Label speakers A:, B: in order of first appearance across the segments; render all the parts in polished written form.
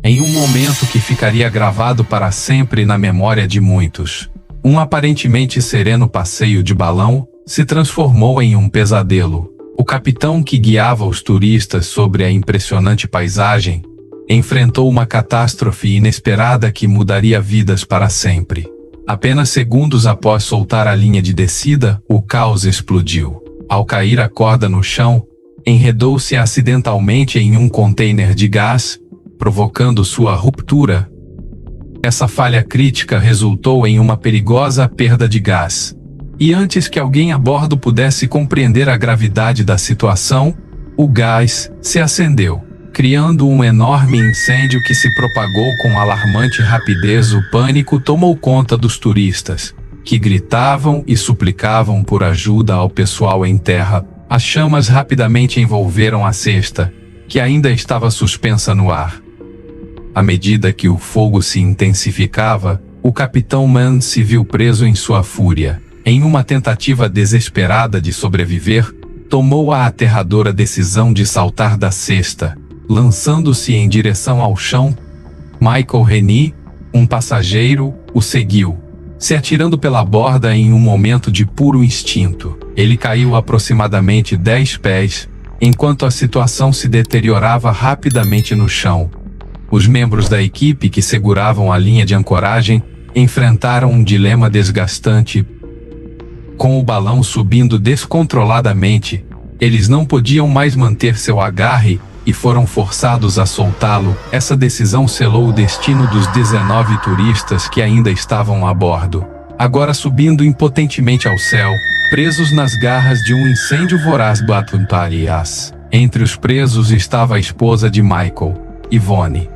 A: em um momento que ficaria gravado para sempre na memória de muitos. Um aparentemente sereno passeio de balão se transformou em um pesadelo. O capitão que guiava os turistas sobre a impressionante paisagem enfrentou uma catástrofe inesperada que mudaria vidas para sempre. Apenas segundos após soltar a linha de descida, o caos explodiu. Ao cair a corda no chão, enredou-se acidentalmente em um container de gás, provocando sua ruptura. Essa falha crítica resultou em uma perigosa perda de gás. E antes que alguém a bordo pudesse compreender a gravidade da situação, o gás se acendeu, criando um enorme incêndio que se propagou com alarmante rapidez. O pânico tomou conta dos turistas, que gritavam e suplicavam por ajuda ao pessoal em terra. As chamas rapidamente envolveram a cesta, que ainda estava suspensa no ar. À medida que o fogo se intensificava, o Capitão Mann se viu preso em sua fúria. Em uma tentativa desesperada de sobreviver, tomou a aterradora decisão de saltar da cesta, lançando-se em direção ao chão. Michael Rennie, um passageiro, o seguiu, se atirando pela borda em um momento de puro instinto. Ele caiu aproximadamente 10 pés, enquanto a situação se deteriorava rapidamente no chão. Os membros da equipe que seguravam a linha de ancoragem enfrentaram um dilema desgastante. Com o balão subindo descontroladamente, eles não podiam mais manter seu agarre e foram forçados a soltá-lo. Essa decisão selou o destino dos 19 turistas que ainda estavam a bordo, agora subindo impotentemente ao céu, presos nas garras de um incêndio voraz. Entre os presos estava a esposa de Michael, Yvonne,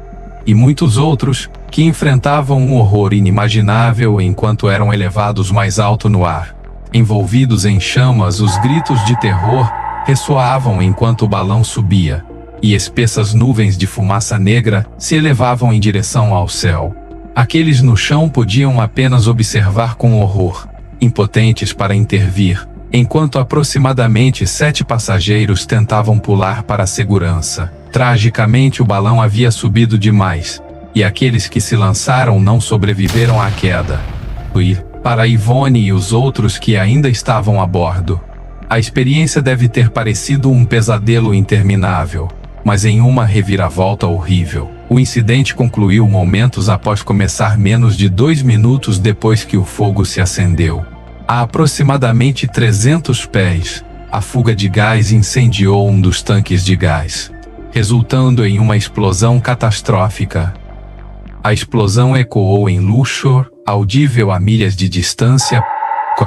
A: e muitos outros, que enfrentavam um horror inimaginável enquanto eram elevados mais alto no ar. Envolvidos em chamas, os gritos de terror ressoavam enquanto o balão subia, e espessas nuvens de fumaça negra se elevavam em direção ao céu. Aqueles no chão podiam apenas observar com horror, impotentes para intervir, enquanto aproximadamente 7 passageiros tentavam pular para a segurança. Tragicamente, o balão havia subido demais, e aqueles que se lançaram não sobreviveram à queda. Para Yvonne e os outros que ainda estavam a bordo, a experiência deve ter parecido um pesadelo interminável, mas em uma reviravolta horrível. O incidente concluiu momentos após começar, menos de 2 minutos depois que o fogo se acendeu. A aproximadamente 300 pés, a fuga de gás incendiou um dos tanques de gás, resultando em uma explosão catastrófica. A explosão ecoou em Luxor, audível a milhas de distância.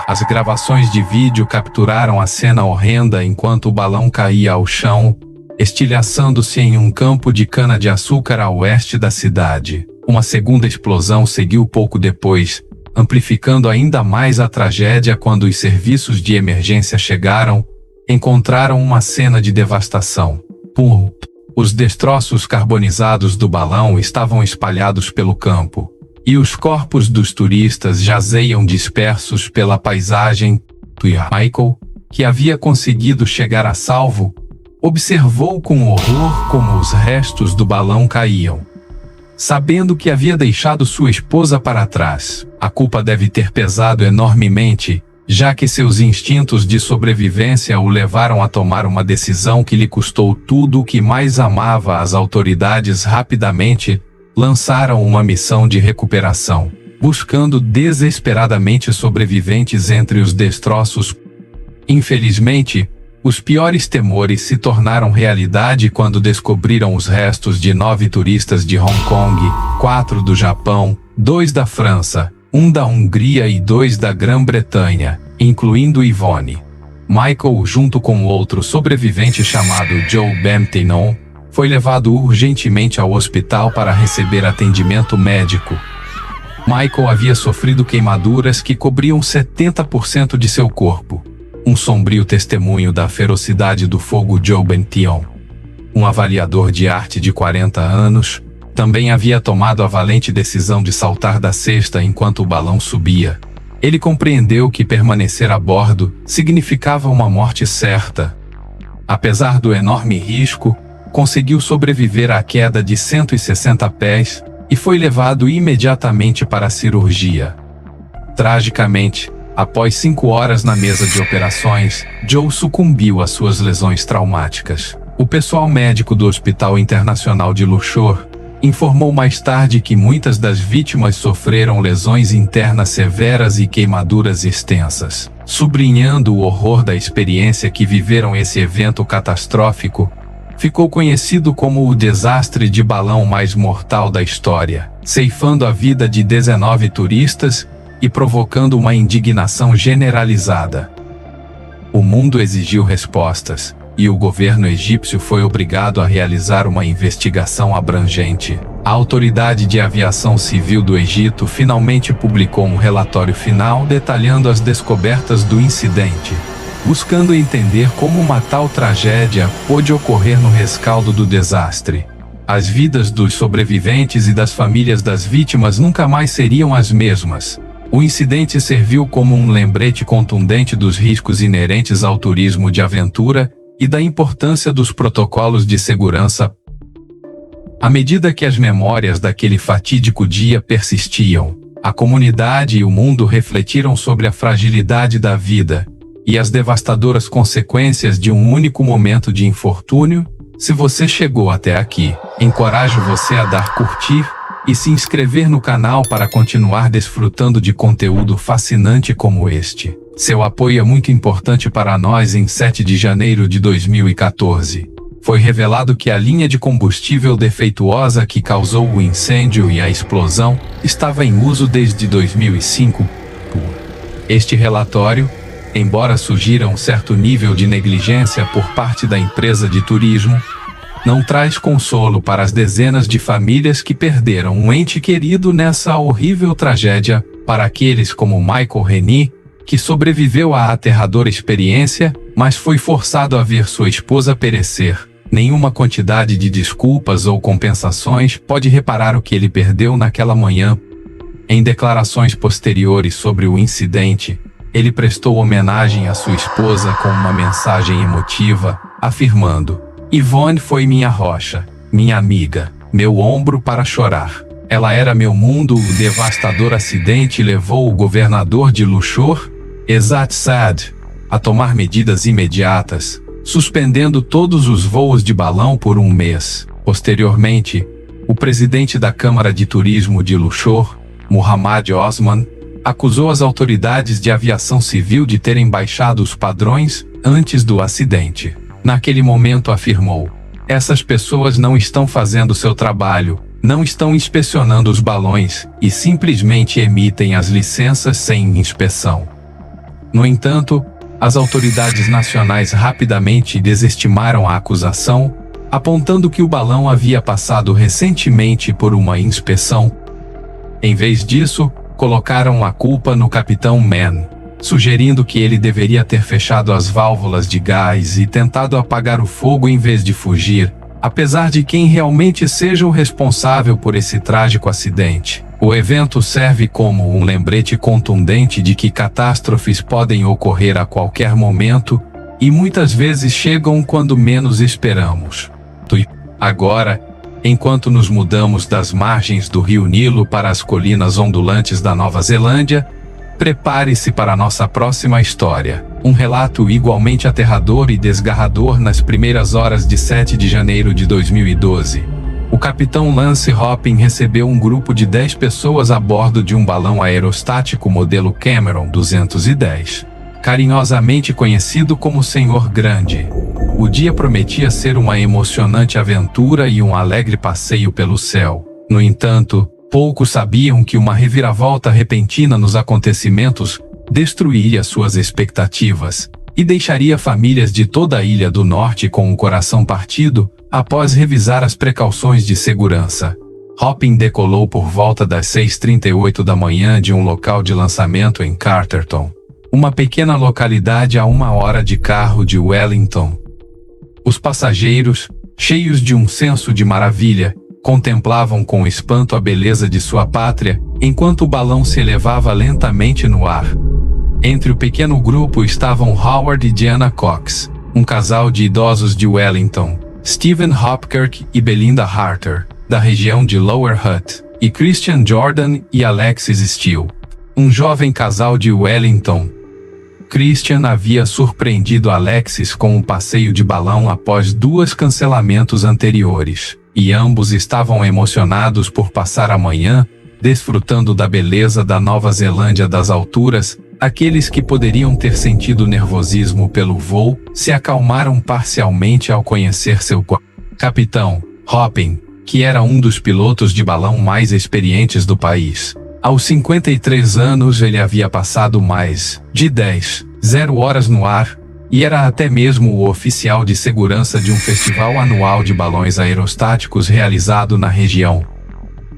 A: As gravações de vídeo capturaram a cena horrenda enquanto o balão caía ao chão, estilhaçando-se em um campo de cana-de-açúcar a oeste da cidade. Uma segunda explosão seguiu pouco depois, amplificando ainda mais a tragédia. Quando os serviços de emergência chegaram, encontraram uma cena de devastação. Os destroços carbonizados do balão estavam espalhados pelo campo, e os corpos dos turistas jazeiam dispersos pela paisagem. Michael, que havia conseguido chegar a salvo, observou com horror como os restos do balão caíam. Sabendo que havia deixado sua esposa para trás, a culpa deve ter pesado enormemente, já que seus instintos de sobrevivência o levaram a tomar uma decisão que lhe custou tudo o que mais amava. As autoridades rapidamente lançaram uma missão de recuperação, buscando desesperadamente sobreviventes entre os destroços. Infelizmente, os piores temores se tornaram realidade quando descobriram os restos de 9 turistas de Hong Kong, 4 do Japão, 2 da França, 1 da Hungria e 2 da Grã-Bretanha, incluindo Yvonne. Michael, junto com outro sobrevivente chamado Joe Bampton, foi levado urgentemente ao hospital para receber atendimento médico. Michael havia sofrido queimaduras que cobriam 70% de seu corpo. Um sombrio testemunho da ferocidade do fogo. Joe Bampton, um avaliador de arte de 40 anos, também havia tomado a valente decisão de saltar da cesta enquanto o balão subia. Ele compreendeu que permanecer a bordo significava uma morte certa. Apesar do enorme risco, conseguiu sobreviver à queda de 160 pés e foi levado imediatamente para a cirurgia. Tragicamente, após 5 horas na mesa de operações, Joe sucumbiu às suas lesões traumáticas. O pessoal médico do Hospital Internacional de Luxor informou mais tarde que muitas das vítimas sofreram lesões internas severas e queimaduras extensas. Sublinhando o horror da experiência que viveram esse evento catastrófico, ficou conhecido como o desastre de balão mais mortal da história, ceifando a vida de 19 turistas e provocando uma indignação generalizada. O mundo exigiu respostas, e o governo egípcio foi obrigado a realizar uma investigação abrangente. A Autoridade de Aviação Civil do Egito finalmente publicou um relatório final detalhando as descobertas do incidente, buscando entender como uma tal tragédia pôde ocorrer no rescaldo do desastre. As vidas dos sobreviventes e das famílias das vítimas nunca mais seriam as mesmas. O incidente serviu como um lembrete contundente dos riscos inerentes ao turismo de aventura e da importância dos protocolos de segurança. À medida que as memórias daquele fatídico dia persistiam, a comunidade e o mundo refletiram sobre a fragilidade da vida e as devastadoras consequências de um único momento de infortúnio. Se você chegou até aqui, encorajo você a dar curtir e se inscrever no canal para continuar desfrutando de conteúdo fascinante como este. Seu apoio é muito importante para nós. Em 7 de janeiro de 2014, foi revelado que a linha de combustível defeituosa que causou o incêndio e a explosão estava em uso desde 2005. Este relatório, embora sugira um certo nível de negligência por parte da empresa de turismo, não traz consolo para as dezenas de famílias que perderam um ente querido nessa horrível tragédia. Para aqueles como Michael Reni, que sobreviveu à aterradora experiência, mas foi forçado a ver sua esposa perecer, nenhuma quantidade de desculpas ou compensações pode reparar o que ele perdeu naquela manhã. Em declarações posteriores sobre o incidente, ele prestou homenagem à sua esposa com uma mensagem emotiva, afirmando: "Yvonne foi minha rocha, minha amiga, meu ombro para chorar. Ela era meu mundo." O devastador acidente levou o governador de Luxor, Ezat Saad, a tomar medidas imediatas, suspendendo todos os voos de balão por 1 mês. Posteriormente, o presidente da Câmara de Turismo de Luxor, Muhammad Osman, acusou as autoridades de aviação civil de terem baixado os padrões antes do acidente. Naquele momento afirmou: "Essas pessoas não estão fazendo seu trabalho, não estão inspecionando os balões e simplesmente emitem as licenças sem inspeção." No entanto, as autoridades nacionais rapidamente desestimaram a acusação, apontando que o balão havia passado recentemente por uma inspeção. Em vez disso, colocaram a culpa no capitão Mann, sugerindo que ele deveria ter fechado as válvulas de gás e tentado apagar o fogo em vez de fugir, apesar de quem realmente seja o responsável por esse trágico acidente. O evento serve como um lembrete contundente de que catástrofes podem ocorrer a qualquer momento e muitas vezes chegam quando menos esperamos. Agora, enquanto nos mudamos das margens do rio Nilo para as colinas ondulantes da Nova Zelândia, prepare-se para a nossa próxima história. Um relato igualmente aterrador e desgarrador. Nas primeiras horas de 7 de janeiro de 2012. O capitão Lance Hopping recebeu um grupo de 10 pessoas a bordo de um balão aerostático modelo Cameron 210, carinhosamente conhecido como Senhor Grande. O dia prometia ser uma emocionante aventura e um alegre passeio pelo céu. No entanto, poucos sabiam que uma reviravolta repentina nos acontecimentos destruiria suas expectativas e deixaria famílias de toda a Ilha do Norte com o coração partido. Após revisar as precauções de segurança, Hopping decolou por volta das 6h38 da manhã de um local de lançamento em Carterton, uma pequena localidade a 1 hora de carro de Wellington. Os passageiros, cheios de um senso de maravilha, contemplavam com espanto a beleza de sua pátria, enquanto o balão se elevava lentamente no ar. Entre o pequeno grupo estavam Howard e Diana Cox, um casal de idosos de Wellington, Stephen Hopkirk e Belinda Harter, da região de Lower Hutt, e Christian Jordan e Alexis Steele, um jovem casal de Wellington. Christian havia surpreendido Alexis com um passeio de balão após 2 cancelamentos anteriores, e ambos estavam emocionados por passar a manhã desfrutando da beleza da Nova Zelândia das alturas. Aqueles que poderiam ter sentido nervosismo pelo voo se acalmaram parcialmente ao conhecer seu capitão, Hopin, que era um dos pilotos de balão mais experientes do país. Aos 53 anos ele havia passado mais de 10 horas no ar, e era até mesmo o oficial de segurança de um festival anual de balões aerostáticos realizado na região.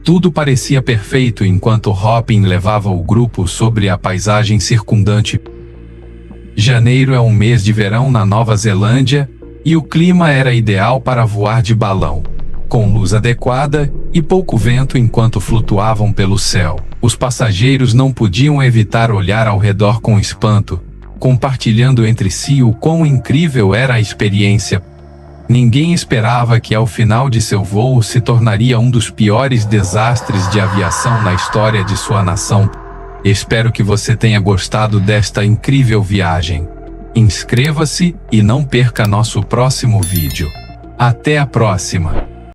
A: Tudo parecia perfeito enquanto Hopin levava o grupo sobre a paisagem circundante. Janeiro é um mês de verão na Nova Zelândia, e o clima era ideal para voar de balão. Com luz adequada e pouco vento enquanto flutuavam pelo céu, os passageiros não podiam evitar olhar ao redor com espanto, compartilhando entre si o quão incrível era a experiência. Ninguém esperava que ao final de seu voo se tornaria um dos piores desastres de aviação na história de sua nação. Espero que você tenha gostado desta incrível viagem. Inscreva-se e não perca nosso próximo vídeo. Até a próxima!